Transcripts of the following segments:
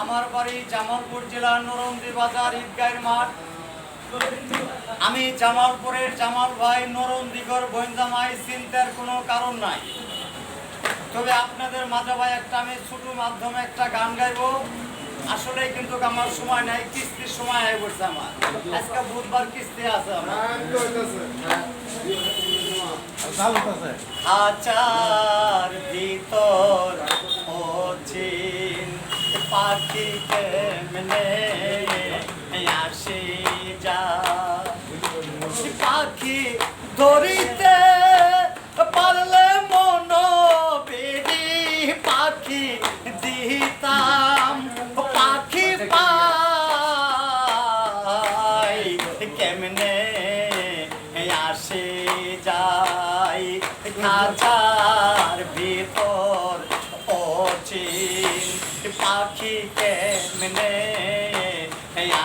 আমার বাড়ি জামালপুর জেলার নরন্দি বাজার ঈদগাহের মাঠ। আমি জামালপুরের জামাল ভাই, নরন্দিগর বৈন্দামাই, চিন্তার কোনো কারণ নাই। তবে আপনাদের মাঝে ভাই আমি ছোট মাধ্যমে একটা গান গাইব। আসলে কিন্তু আমার সময় নাই, কিস্তির সময় হয়ে পড়ছে আমার। আজকে বুধবার কিস্তি আছে খাঁচার ভিতর পাখি কেমনে আসে যা, পাখি ধরিতে পারলে মন বেরি পাখি দিতাম, পাখি পাই কেমনে আসে যাই খাঁচার ভিতর অচিন পাখি কেমনে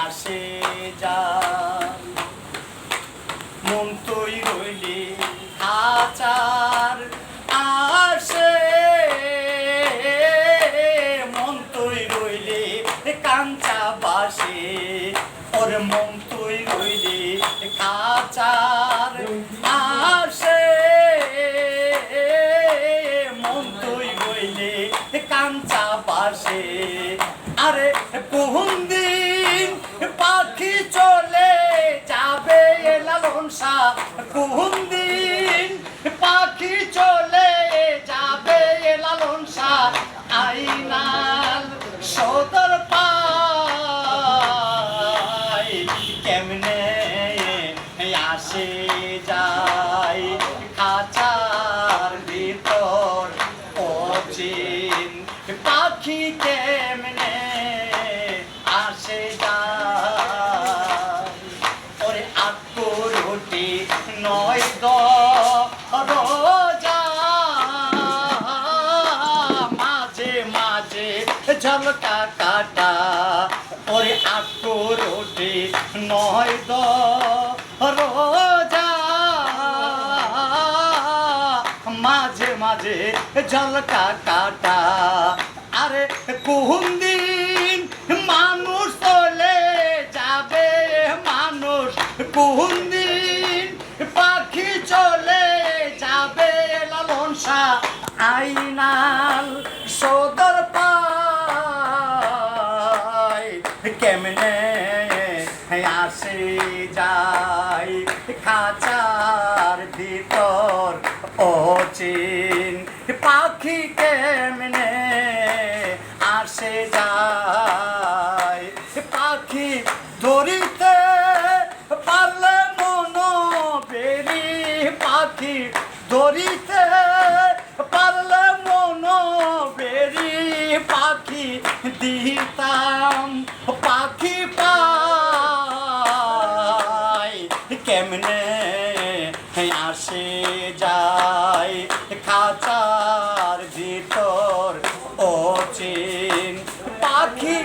আসে যায়। মন তুই রইলি খাঁচার আসে, মন তুই রইলি কাঞ্চা বাসে, ওর মন তুই রইলি খাঁচার আসে, মন তুই রইলি কাঞ্চা বাসে। আরে কোন দিন পাখি চলে যাবে লালন শাহ, কোন দিন পাখি চলে যাবে লালন শাহ, আইনাল সদর পাই কেমনে আসে যাই খাঁচার ভিতর অচিন পাখি কেমনে আসে যায়। ওরে আকুরুটি নয় রোজা, মাঝে মাঝে ঝলকা কাটা, ওরে আকুরুটি নয় রোজা, মাঝে মাঝে ঝলকা কাটা। আরে কোন দিন মানুষ চলে যাবে মানুষ, কোন দিন পাখি চলে যাবে লালন শাহ, আইনাল সদর পাই কেমনে আসে যাই খাঁচার ভিতর অচিন পাখি কেমনে আসে যায়। পাখি ধরিতে পারলে মন বেরি, পাখি ধরিতে পারলে মন বেরি পাখি দিতাম, পাখি পাই কেমনে আসে যায় খাঁচার ভিতর অচিন পাখি।